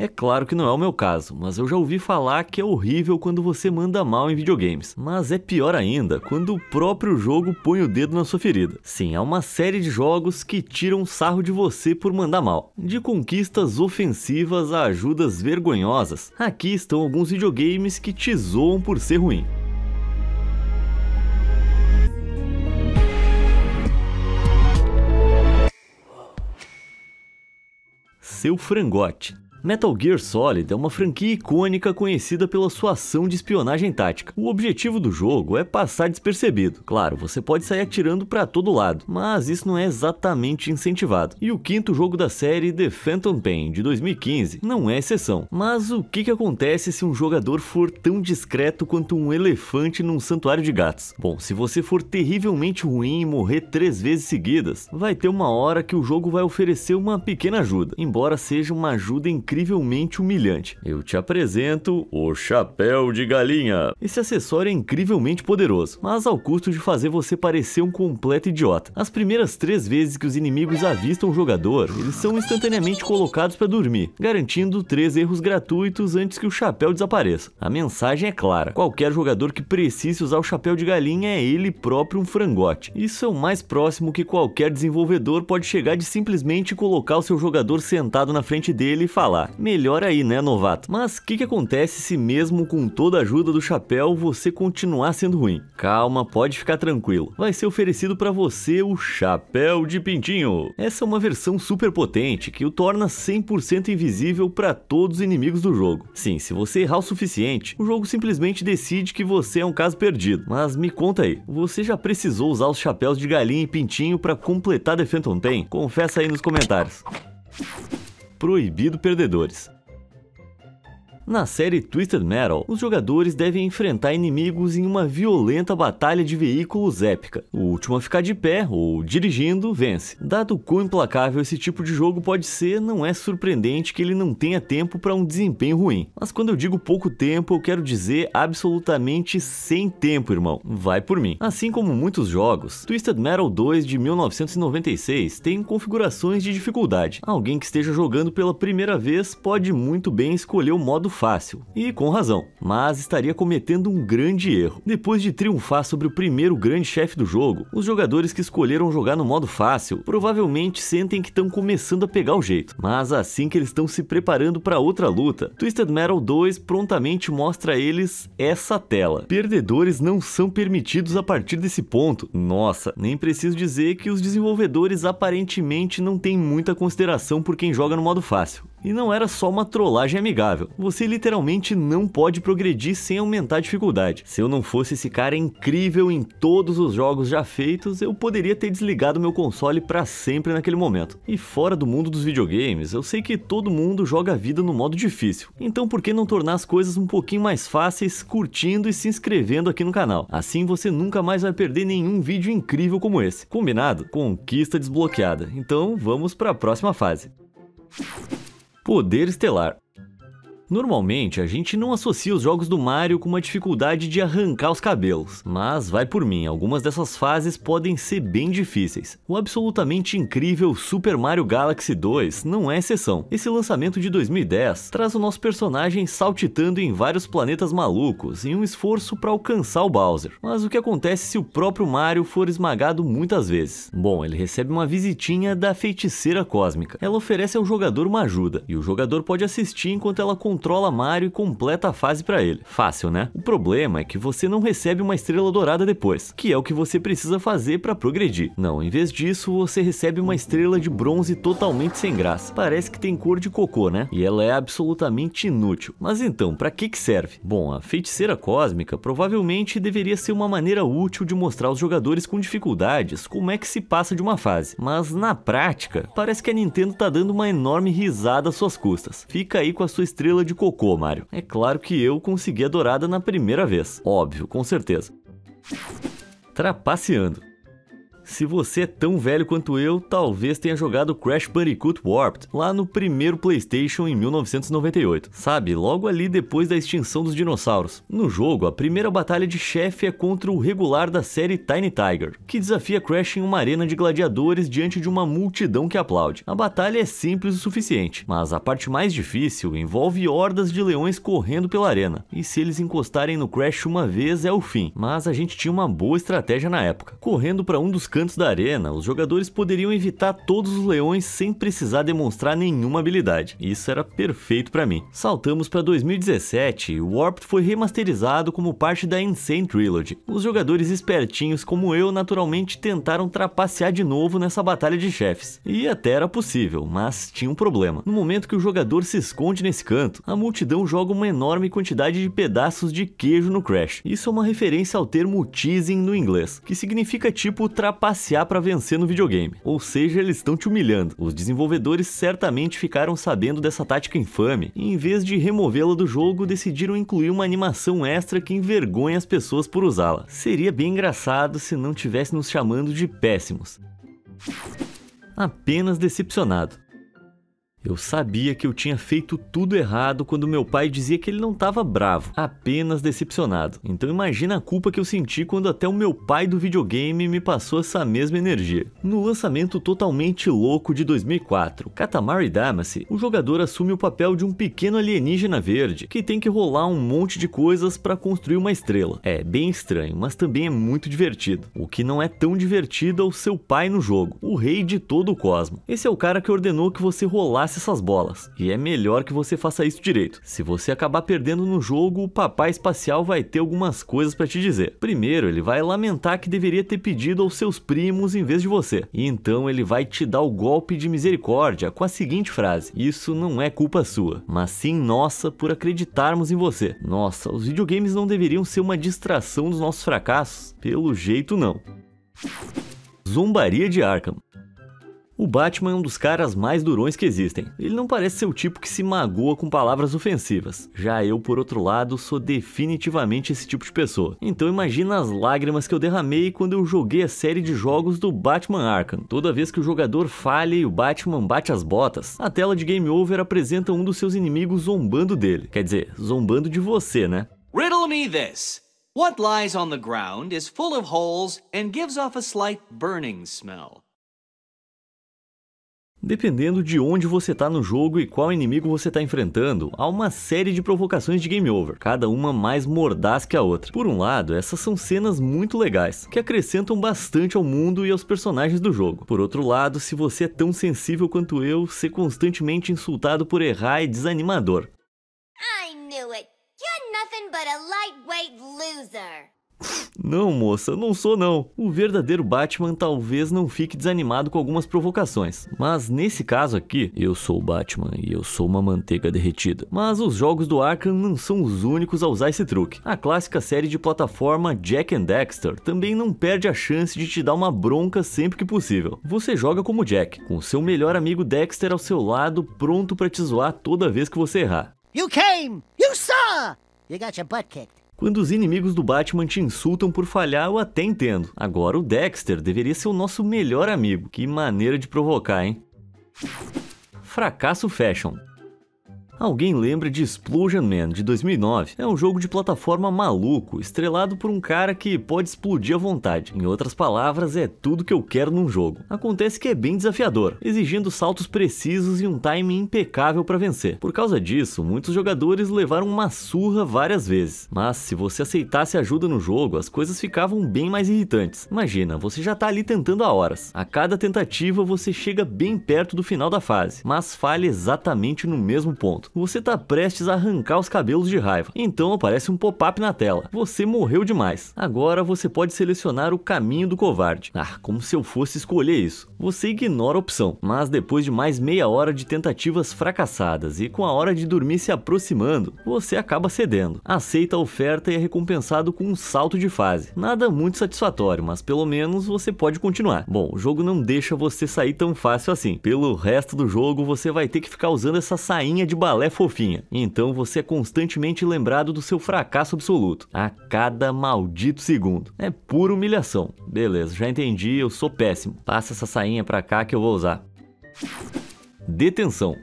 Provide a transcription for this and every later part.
É claro que não é o meu caso, mas eu já ouvi falar que é horrível quando você manda mal em videogames. Mas é pior ainda quando o próprio jogo põe o dedo na sua ferida. Sim, há uma série de jogos que tiram sarro de você por mandar mal. De conquistas ofensivas a ajudas vergonhosas, aqui estão alguns videogames que te zoam por ser ruim. Seu frangote. Metal Gear Solid é uma franquia icônica conhecida pela sua ação de espionagem tática. O objetivo do jogo é passar despercebido. Claro, você pode sair atirando pra todo lado, mas isso não é exatamente incentivado. E o quinto jogo da série, The Phantom Pain, de 2015, não é exceção. Mas o que acontece se um jogador for tão discreto quanto um elefante num santuário de gatos? Bom, se você for terrivelmente ruim e morrer 3 vezes seguidas, vai ter uma hora que o jogo vai oferecer uma pequena ajuda, embora seja uma ajuda incrivelmente humilhante. Eu te apresento o Chapéu de Galinha. Esse acessório é incrivelmente poderoso, mas ao custo de fazer você parecer um completo idiota. As primeiras 3 vezes que os inimigos avistam o jogador, eles são instantaneamente colocados para dormir, garantindo 3 erros gratuitos antes que o chapéu desapareça. A mensagem é clara: qualquer jogador que precise usar o Chapéu de Galinha é ele próprio um frangote. Isso é o mais próximo que qualquer desenvolvedor pode chegar de simplesmente colocar o seu jogador sentado na frente dele e falar: melhor aí, né, novato? Mas o que acontece se mesmo com toda a ajuda do chapéu você continuar sendo ruim? Calma, pode ficar tranquilo. Vai ser oferecido para você o Chapéu de Pintinho. Essa é uma versão super potente que o torna 100% invisível para todos os inimigos do jogo. Sim, se você errar o suficiente, o jogo simplesmente decide que você é um caso perdido. Mas me conta aí, você já precisou usar os chapéus de galinha e pintinho para completar The Phantom Pain? Confessa aí nos comentários. Proibido perdedores. Na série Twisted Metal, os jogadores devem enfrentar inimigos em uma violenta batalha de veículos épica. O último a ficar de pé, ou dirigindo, vence. Dado quão implacável esse tipo de jogo pode ser, não é surpreendente que ele não tenha tempo para um desempenho ruim. Mas quando eu digo pouco tempo, eu quero dizer absolutamente sem tempo, irmão. Vai por mim. Assim como muitos jogos, Twisted Metal 2 de 1996 tem configurações de dificuldade. Alguém que esteja jogando pela primeira vez pode muito bem escolher o modo fácil, e com razão, mas estaria cometendo um grande erro. Depois de triunfar sobre o primeiro grande chefe do jogo, os jogadores que escolheram jogar no modo fácil provavelmente sentem que estão começando a pegar o jeito, mas assim que eles estão se preparando para outra luta, Twisted Metal 2 prontamente mostra a eles essa tela. Perdedores não são permitidos a partir desse ponto. Nossa, nem preciso dizer que os desenvolvedores aparentemente não têm muita consideração por quem joga no modo fácil. E não era só uma trollagem amigável. Você literalmente não pode progredir sem aumentar a dificuldade. Se eu não fosse esse cara incrível em todos os jogos já feitos, eu poderia ter desligado meu console para sempre naquele momento. E fora do mundo dos videogames, eu sei que todo mundo joga a vida no modo difícil. Então por que não tornar as coisas um pouquinho mais fáceis curtindo e se inscrevendo aqui no canal? Assim você nunca mais vai perder nenhum vídeo incrível como esse. Combinado? Conquista desbloqueada. Então vamos para a próxima fase. Poder estelar. Normalmente, a gente não associa os jogos do Mario com uma dificuldade de arrancar os cabelos, mas vai por mim, algumas dessas fases podem ser bem difíceis. O absolutamente incrível Super Mario Galaxy 2 não é exceção. Esse lançamento de 2010 traz o nosso personagem saltitando em vários planetas malucos em um esforço para alcançar o Bowser. Mas o que acontece se o próprio Mario for esmagado muitas vezes? Bom, ele recebe uma visitinha da Feiticeira Cósmica. Ela oferece ao jogador uma ajuda, e o jogador pode assistir enquanto ela controla Mario e completa a fase pra ele. Fácil, né? O problema é que você não recebe uma estrela dourada depois, que é o que você precisa fazer pra progredir. Não, em vez disso, você recebe uma estrela de bronze totalmente sem graça. Parece que tem cor de cocô, né? E ela é absolutamente inútil. Mas então, pra que serve? Bom, a Feiticeira Cósmica provavelmente deveria ser uma maneira útil de mostrar aos jogadores com dificuldades como é que se passa de uma fase. Mas na prática, parece que a Nintendo tá dando uma enorme risada às suas custas. Fica aí com a sua estrela de cocô, Mario. É claro que eu consegui a dourada na primeira vez. Óbvio, com certeza. Trapaceando. Se você é tão velho quanto eu, talvez tenha jogado Crash Bandicoot Warped lá no primeiro PlayStation em 1998. Sabe, logo ali depois da extinção dos dinossauros. No jogo, a primeira batalha de chefe é contra o regular da série Tiny Tiger, que desafia Crash em uma arena de gladiadores diante de uma multidão que aplaude. A batalha é simples o suficiente, mas a parte mais difícil envolve hordas de leões correndo pela arena. E se eles encostarem no Crash uma vez é o fim. Mas a gente tinha uma boa estratégia na época. Correndo para um dos cantos da arena, os jogadores poderiam evitar todos os leões sem precisar demonstrar nenhuma habilidade. Isso era perfeito para mim. Saltamos para 2017 e o Warped foi remasterizado como parte da Insane Trilogy. Os jogadores espertinhos como eu naturalmente tentaram trapacear de novo nessa batalha de chefes. E até era possível, mas tinha um problema. No momento que o jogador se esconde nesse canto, a multidão joga uma enorme quantidade de pedaços de queijo no Crash. Isso é uma referência ao termo teasing no inglês, que significa tipo trapacear para vencer no videogame. Ou seja, eles estão te humilhando. Os desenvolvedores certamente ficaram sabendo dessa tática infame e em vez de removê-la do jogo, decidiram incluir uma animação extra que envergonha as pessoas por usá-la. Seria bem engraçado se não tivesse nos chamando de péssimos. Apenas decepcionado. Eu sabia que eu tinha feito tudo errado quando meu pai dizia que ele não estava bravo, apenas decepcionado. Então imagina a culpa que eu senti quando até o meu pai do videogame me passou essa mesma energia. No lançamento totalmente louco de 2004, Katamari Damacy, o jogador assume o papel de um pequeno alienígena verde que tem que rolar um monte de coisas para construir uma estrela. É bem estranho, mas também é muito divertido. O que não é tão divertido é o seu pai no jogo, o rei de todo o cosmo. Esse é o cara que ordenou que você rolasse essas bolas, e é melhor que você faça isso direito. Se você acabar perdendo no jogo, o papai espacial vai ter algumas coisas para te dizer. Primeiro, ele vai lamentar que deveria ter pedido aos seus primos em vez de você, e então ele vai te dar o golpe de misericórdia com a seguinte frase: isso não é culpa sua, mas sim nossa por acreditarmos em você. Nossa, os videogames não deveriam ser uma distração dos nossos fracassos? Pelo jeito não. Zombaria de Arkham. O Batman é um dos caras mais durões que existem. Ele não parece ser o tipo que se magoa com palavras ofensivas. Já eu, por outro lado, sou definitivamente esse tipo de pessoa. Então imagina as lágrimas que eu derramei quando eu joguei a série de jogos do Batman Arkham. Toda vez que o jogador falha e o Batman bate as botas, a tela de Game Over apresenta um dos seus inimigos zombando dele. Quer dizer, zombando de você, né? Riddle me this. What lies on the ground is full of holes and gives off a slight burning smell? Dependendo de onde você está no jogo e qual inimigo você está enfrentando, há uma série de provocações de Game Over, cada uma mais mordaz que a outra. Por um lado, essas são cenas muito legais, que acrescentam bastante ao mundo e aos personagens do jogo. Por outro lado, se você é tão sensível quanto eu, ser constantemente insultado por errar é desanimador. I knew it. You're nothing but a lightweight loser. Não, moça, não sou não. O verdadeiro Batman talvez não fique desanimado com algumas provocações. Mas nesse caso aqui, eu sou o Batman e eu sou uma manteiga derretida. Mas os jogos do Arkham não são os únicos a usar esse truque. A clássica série de plataforma Jak and Daxter também não perde a chance de te dar uma bronca sempre que possível. Você joga como Jak, com seu melhor amigo Dexter ao seu lado, pronto pra te zoar toda vez que você errar. You came! You saw! You got your butt kicked. Quando os inimigos do Batman te insultam por falhar, eu até entendo. Agora o Dexter deveria ser o nosso melhor amigo. Que maneira de provocar, hein? Fracasso Fashion. Alguém lembra de Explosion Man, de 2009? É um jogo de plataforma maluco, estrelado por um cara que pode explodir à vontade. Em outras palavras, é tudo que eu quero num jogo. Acontece que é bem desafiador, exigindo saltos precisos e um timing impecável para vencer. Por causa disso, muitos jogadores levaram uma surra várias vezes. Mas se você aceitasse ajuda no jogo, as coisas ficavam bem mais irritantes. Imagina, você já tá ali tentando há horas. A cada tentativa, você chega bem perto do final da fase, mas falha exatamente no mesmo ponto. Você tá prestes a arrancar os cabelos de raiva. Então aparece um pop-up na tela. Você morreu demais. Agora você pode selecionar o caminho do covarde. Ah, como se eu fosse escolher isso. Você ignora a opção, mas depois de mais meia hora de tentativas fracassadas e com a hora de dormir se aproximando, você acaba cedendo. Aceita a oferta e é recompensado com um salto de fase. Nada muito satisfatório, mas pelo menos você pode continuar. Bom, o jogo não deixa você sair tão fácil assim. Pelo resto do jogo, você vai ter que ficar usando essa sainha de balé ela é fofinha. Então você é constantemente lembrado do seu fracasso absoluto, a cada maldito segundo. É pura humilhação. Beleza, já entendi, eu sou péssimo. Passa essa sainha pra cá que eu vou usar. Detenção.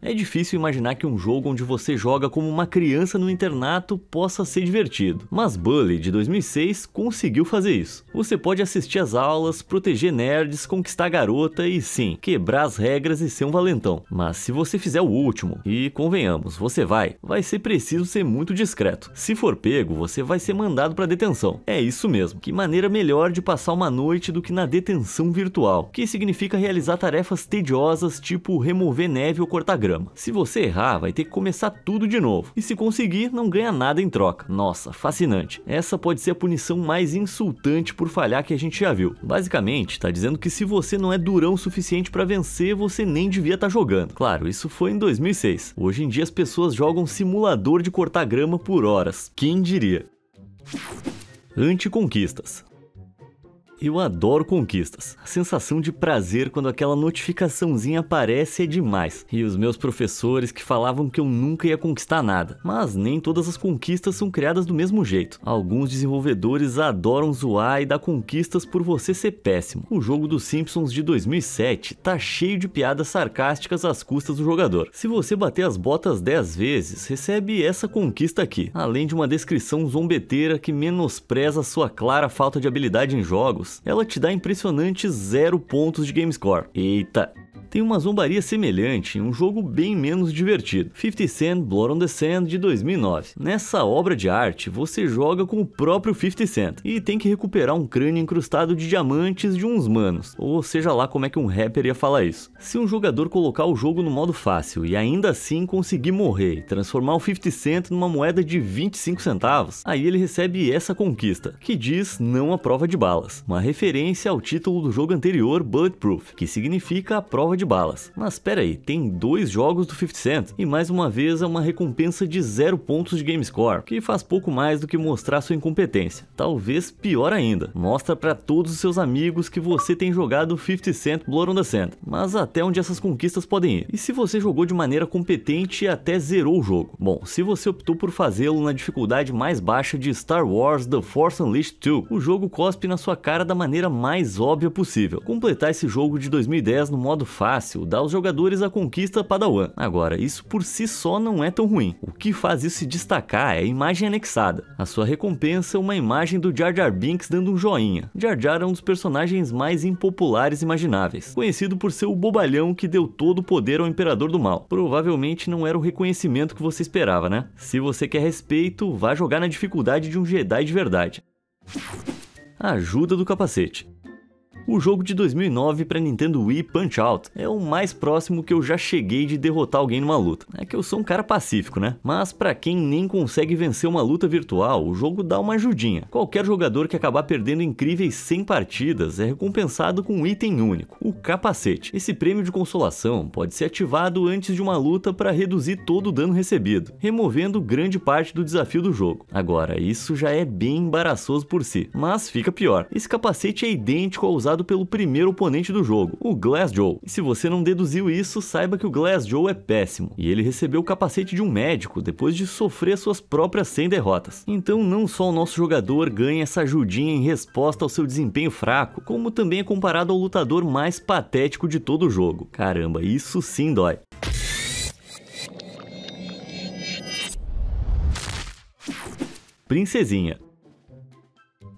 É difícil imaginar que um jogo onde você joga como uma criança no internato possa ser divertido, mas Bully, de 2006, conseguiu fazer isso. Você pode assistir às aulas, proteger nerds, conquistar a garota e, sim, quebrar as regras e ser um valentão. Mas se você fizer o último, e convenhamos, você vai ser preciso ser muito discreto. Se for pego, você vai ser mandado para detenção. É isso mesmo. Que maneira melhor de passar uma noite do que na detenção virtual, que significa realizar tarefas tediosas, tipo remover neve ou cortar grama. Se você errar, vai ter que começar tudo de novo. E se conseguir, não ganha nada em troca. Nossa, fascinante. Essa pode ser a punição mais insultante por falhar que a gente já viu. Basicamente, tá dizendo que se você não é durão o suficiente pra vencer, você nem devia estar jogando. Claro, isso foi em 2006. Hoje em dia as pessoas jogam simulador de cortar grama por horas. Quem diria? Anticonquistas. Eu adoro conquistas. A sensação de prazer quando aquela notificaçãozinha aparece é demais. E os meus professores que falavam que eu nunca ia conquistar nada. Mas nem todas as conquistas são criadas do mesmo jeito. Alguns desenvolvedores adoram zoar e dar conquistas por você ser péssimo. O jogo dos Simpsons de 2007 tá cheio de piadas sarcásticas às custas do jogador. Se você bater as botas 10 vezes, recebe essa conquista aqui. Além de uma descrição zombeteira que menospreza sua clara falta de habilidade em jogos, ela te dá impressionantes 0 pontos de game score. Eita! Tem uma zombaria semelhante em um jogo bem menos divertido, 50 Cent Blood on the Sand de 2009. Nessa obra de arte, você joga com o próprio 50 Cent e tem que recuperar um crânio incrustado de diamantes de uns manos, ou seja lá como é que um rapper ia falar isso. Se um jogador colocar o jogo no modo fácil e ainda assim conseguir morrer e transformar o 50 Cent numa moeda de 25 centavos, aí ele recebe essa conquista, que diz não à prova de balas, uma referência ao título do jogo anterior, Bulletproof, que significa a prova de balas. Mas pera aí, tem 2 jogos do 50 Cent e mais uma vez é uma recompensa de 0 pontos de game score, que faz pouco mais do que mostrar sua incompetência. Talvez pior ainda, mostra pra todos os seus amigos que você tem jogado 50 Cent Blood on the Sand, mas até onde essas conquistas podem ir. E se você jogou de maneira competente e até zerou o jogo? Bom, se você optou por fazê-lo na dificuldade mais baixa de Star Wars The Force Unleashed 2, o jogo cospe na sua cara da maneira mais óbvia possível. Completar esse jogo de 2010 no modo fácil dá aos jogadores a conquista Padawan. Agora, isso por si só não é tão ruim. O que faz isso se destacar é a imagem anexada. A sua recompensa é uma imagem do Jar Jar Binks dando um joinha. Jar Jar é um dos personagens mais impopulares imagináveis, conhecido por ser o bobalhão que deu todo o poder ao Imperador do Mal. Provavelmente não era o reconhecimento que você esperava, né? Se você quer respeito, vá jogar na dificuldade de um Jedi de verdade. Ajuda do capacete. O jogo de 2009 para Nintendo Wii, Punch-Out, é o mais próximo que eu já cheguei de derrotar alguém numa luta. É que eu sou um cara pacífico, né? Mas para quem nem consegue vencer uma luta virtual, o jogo dá uma ajudinha. Qualquer jogador que acabar perdendo incríveis 100 partidas é recompensado com um item único, o capacete. Esse prêmio de consolação pode ser ativado antes de uma luta para reduzir todo o dano recebido, removendo grande parte do desafio do jogo. Agora, isso já é bem embaraçoso por si, mas fica pior. Esse capacete é idêntico ao usado pelo primeiro oponente do jogo, o Glass Joe. E se você não deduziu isso, saiba que o Glass Joe é péssimo, e ele recebeu o capacete de um médico depois de sofrer suas próprias 100 derrotas. Então não só o nosso jogador ganha essa ajudinha em resposta ao seu desempenho fraco, como também é comparado ao lutador mais patético de todo o jogo. Caramba, isso sim dói. Princesinha.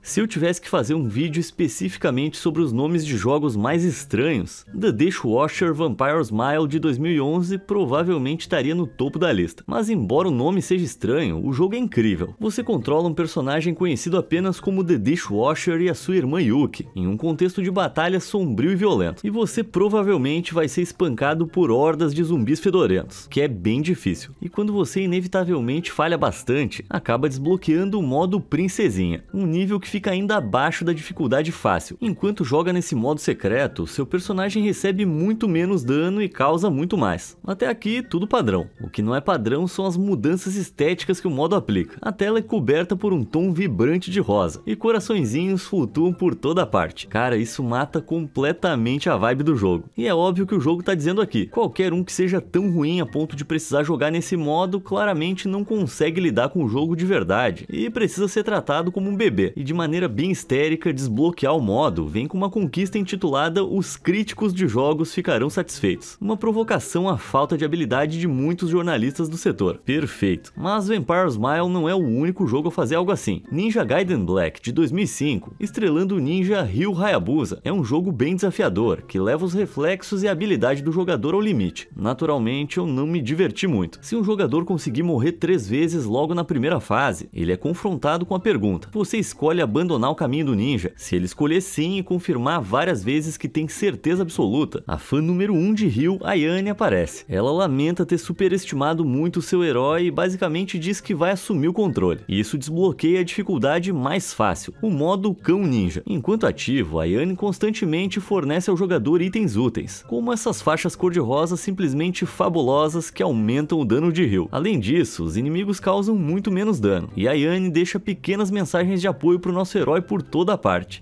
Se eu tivesse que fazer um vídeo especificamente sobre os nomes de jogos mais estranhos, The Dishwasher Vampire Smile de 2011 provavelmente estaria no topo da lista. Mas embora o nome seja estranho, o jogo é incrível. Você controla um personagem conhecido apenas como The Dishwasher e a sua irmã Yuki, em um contexto de batalha sombrio e violento. E você provavelmente vai ser espancado por hordas de zumbis fedorentos, que é bem difícil. E quando você inevitavelmente falha bastante, acaba desbloqueando o modo Princesinha, um nível que fica fica ainda abaixo da dificuldade fácil. Enquanto joga nesse modo secreto, seu personagem recebe muito menos dano e causa muito mais. Até aqui, tudo padrão. O que não é padrão são as mudanças estéticas que o modo aplica. A tela é coberta por um tom vibrante de rosa, e coraçõezinhos flutuam por toda parte. Cara, isso mata completamente a vibe do jogo. E é óbvio que o jogo tá dizendo aqui, qualquer um que seja tão ruim a ponto de precisar jogar nesse modo, claramente não consegue lidar com o jogo de verdade, e precisa ser tratado como um bebê. E de maneira bem histérica, desbloquear o modo vem com uma conquista intitulada Os Críticos de Jogos Ficarão Satisfeitos. Uma provocação à falta de habilidade de muitos jornalistas do setor. Perfeito. Mas Vampire Smile não é o único jogo a fazer algo assim. Ninja Gaiden Black, de 2005, estrelando o ninja Ryu Hayabusa, é um jogo bem desafiador, que leva os reflexos e a habilidade do jogador ao limite. Naturalmente, eu não me diverti muito. Se um jogador conseguir morrer 3 vezes logo na primeira fase, ele é confrontado com a pergunta: você escolhe abandonar o caminho do ninja? Se ele escolher sim e confirmar várias vezes que tem certeza absoluta, a fã número 1 de Ryu, Ayane, aparece. Ela lamenta ter superestimado muito seu herói e basicamente diz que vai assumir o controle. E isso desbloqueia a dificuldade mais fácil, o modo Cão Ninja. Enquanto ativo, Ayane constantemente fornece ao jogador itens úteis, como essas faixas cor-de-rosa simplesmente fabulosas que aumentam o dano de Ryu. Além disso, os inimigos causam muito menos dano, e Ayane deixa pequenas mensagens de apoio pro nosso herói por toda a parte.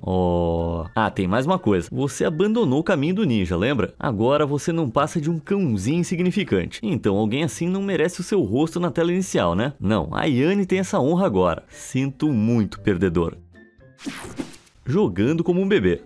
Tem mais uma coisa. Você abandonou o caminho do ninja, lembra? Agora você não passa de um cãozinho insignificante. Então alguém assim não merece o seu rosto na tela inicial, né? Não, a Ayane tem essa honra agora. Sinto muito, perdedor. Jogando como um bebê.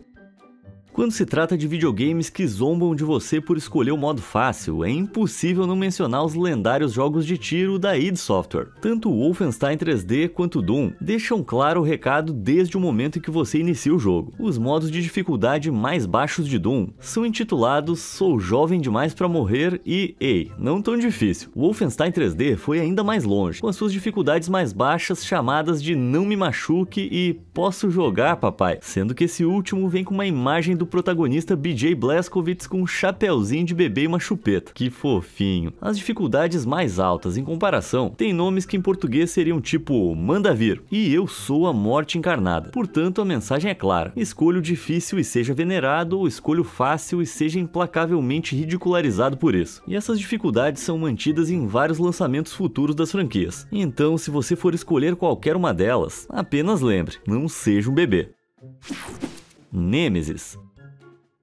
Quando se trata de videogames que zombam de você por escolher o modo fácil, é impossível não mencionar os lendários jogos de tiro da id Software. Tanto o Wolfenstein 3D quanto o Doom deixam claro o recado desde o momento em que você inicia o jogo. Os modos de dificuldade mais baixos de Doom são intitulados Sou Jovem Demais Pra Morrer e Ei, não tão difícil. O Wolfenstein 3D foi ainda mais longe, com as suas dificuldades mais baixas chamadas de Não Me Machuque e Posso Jogar, Papai, sendo que esse último vem com uma imagem do protagonista BJ Blazkowicz com um chapéuzinho de bebê e uma chupeta. Que fofinho. As dificuldades mais altas em comparação têm nomes que em português seriam tipo Manda Vir e Eu Sou a Morte Encarnada. Portanto, a mensagem é clara: escolha o difícil e seja venerado, ou escolha o fácil e seja implacavelmente ridicularizado por isso. E essas dificuldades são mantidas em vários lançamentos futuros das franquias. Então, se você for escolher qualquer uma delas, apenas lembre, não seja um bebê. Nemesis.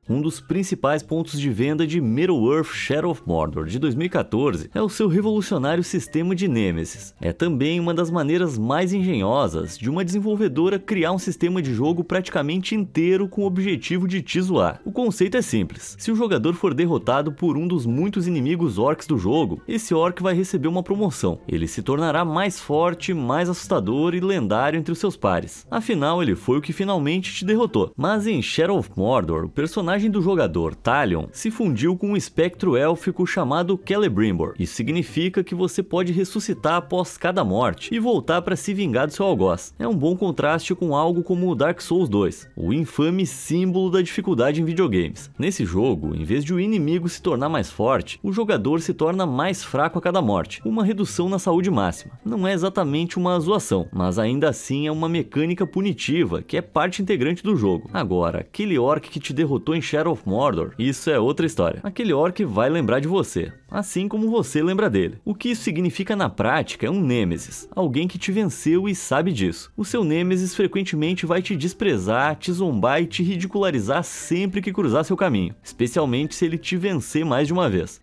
Um dos principais pontos de venda de Middle-earth Shadow of Mordor de 2014 é o seu revolucionário sistema de Nemesis. É também uma das maneiras mais engenhosas de uma desenvolvedora criar um sistema de jogo praticamente inteiro com o objetivo de te zoar. O conceito é simples: se o jogador for derrotado por um dos muitos inimigos orcs do jogo, esse orc vai receber uma promoção. Ele se tornará mais forte, mais assustador e lendário entre os seus pares. Afinal, ele foi o que finalmente te derrotou. Mas em Shadow of Mordor, o personagem do jogador, Talion, se fundiu com um espectro élfico chamado Celebrimbor. Isso significa que você pode ressuscitar após cada morte e voltar para se vingar do seu algoz. É um bom contraste com algo como Dark Souls 2, o infame símbolo da dificuldade em videogames. Nesse jogo, em vez de o inimigo se tornar mais forte, o jogador se torna mais fraco a cada morte, uma redução na saúde máxima. Não é exatamente uma zoação, mas ainda assim é uma mecânica punitiva que é parte integrante do jogo. Agora, aquele orc que te derrotou em Shadow of Mordor, isso é outra história. Aquele orc vai lembrar de você, assim como você lembra dele. O que isso significa na prática é um Nemesis, alguém que te venceu e sabe disso. O seu Nemesis frequentemente vai te desprezar, te zombar e te ridicularizar sempre que cruzar seu caminho, especialmente se ele te vencer mais de uma vez.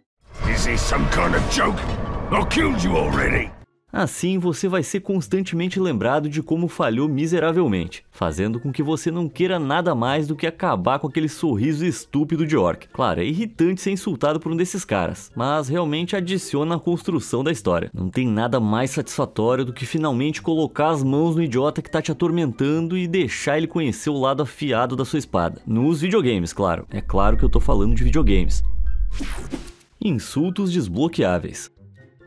Is this some kind of joke? I killed you already. Assim, você vai ser constantemente lembrado de como falhou miseravelmente, fazendo com que você não queira nada mais do que acabar com aquele sorriso estúpido de orc. Claro, é irritante ser insultado por um desses caras, mas realmente adiciona a construção da história. Não tem nada mais satisfatório do que finalmente colocar as mãos no idiota que tá te atormentando e deixar ele conhecer o lado afiado da sua espada. Nos videogames, claro. É claro que eu tô falando de videogames. Insultos desbloqueáveis.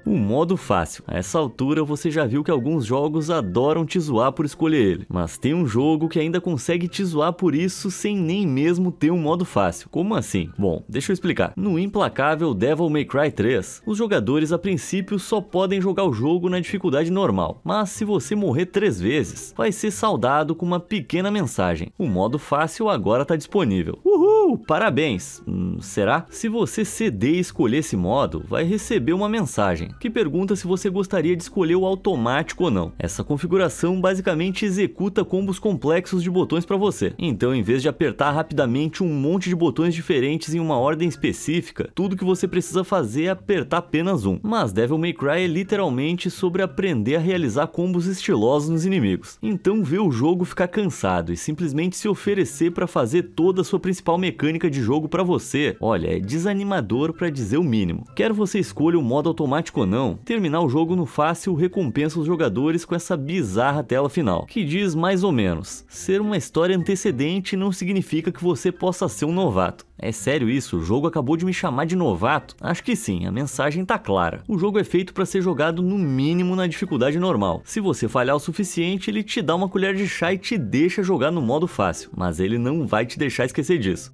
O modo fácil. A essa altura você já viu que alguns jogos adoram te zoar por escolher ele, mas tem um jogo que ainda consegue te zoar por isso sem nem mesmo ter um modo fácil. Como assim? Bom, deixa eu explicar. No implacável Devil May Cry 3, os jogadores a princípio só podem jogar o jogo na dificuldade normal, mas se você morrer 3 vezes, vai ser saudado com uma pequena mensagem. O modo fácil agora está disponível. Uhul! Parabéns! Será? Se você ceder e escolher esse modo, vai receber uma mensagem que pergunta se você gostaria de escolher o automático ou não. Essa configuração basicamente executa combos complexos de botões para você. Então, em vez de apertar rapidamente um monte de botões diferentes em uma ordem específica, tudo que você precisa fazer é apertar apenas um. Mas Devil May Cry é literalmente sobre aprender a realizar combos estilosos nos inimigos. Então, ver o jogo ficar cansado e simplesmente se oferecer para fazer toda a sua principal mecânica de jogo para você, olha, é desanimador para dizer o mínimo. Quer você escolha o modo automático ou não, terminar o jogo no fácil recompensa os jogadores com essa bizarra tela final, que diz mais ou menos: ser uma história antecedente não significa que você possa ser um novato. É sério isso? O jogo acabou de me chamar de novato? Acho que sim, a mensagem tá clara. O jogo é feito para ser jogado no mínimo na dificuldade normal. Se você falhar o suficiente, ele te dá uma colher de chá e te deixa jogar no modo fácil, mas ele não vai te deixar esquecer disso.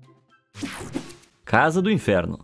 Casa do Inferno.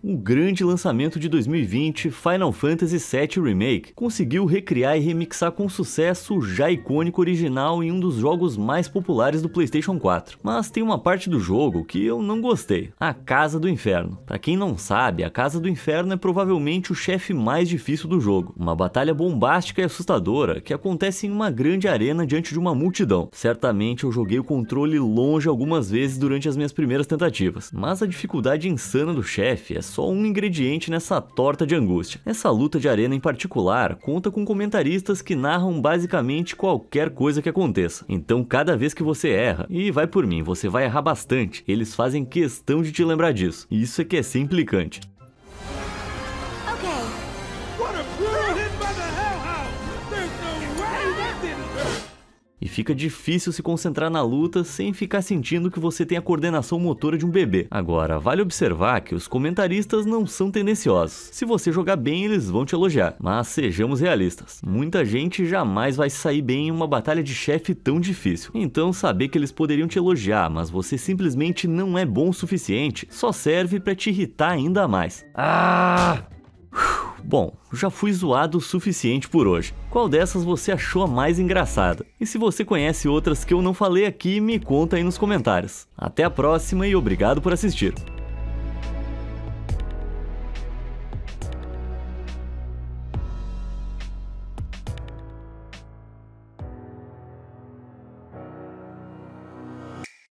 O grande lançamento de 2020, Final Fantasy VII Remake, conseguiu recriar e remixar com sucesso o já icônico original em um dos jogos mais populares do PlayStation 4. Mas tem uma parte do jogo que eu não gostei: a Casa do Inferno. Pra quem não sabe, a Casa do Inferno é provavelmente o chefe mais difícil do jogo. Uma batalha bombástica e assustadora que acontece em uma grande arena diante de uma multidão. Certamente eu joguei o controle longe algumas vezes durante as minhas primeiras tentativas, mas a dificuldade insana do chefe é só um ingrediente nessa torta de angústia. Essa luta de arena em particular conta com comentaristas que narram basicamente qualquer coisa que aconteça. Então cada vez que você erra, e vai por mim, você vai errar bastante, eles fazem questão de te lembrar disso. Isso é que é ser implicante. E fica difícil se concentrar na luta sem ficar sentindo que você tem a coordenação motora de um bebê. Agora, vale observar que os comentaristas não são tendenciosos. Se você jogar bem, eles vão te elogiar. Mas sejamos realistas, muita gente jamais vai sair bem em uma batalha de chefe tão difícil. Então, saber que eles poderiam te elogiar, mas você simplesmente não é bom o suficiente, só serve pra te irritar ainda mais. Bom, já fui zoado o suficiente por hoje. Qual dessas você achou a mais engraçada? E se você conhece outras que eu não falei aqui, me conta aí nos comentários. Até a próxima e obrigado por assistir.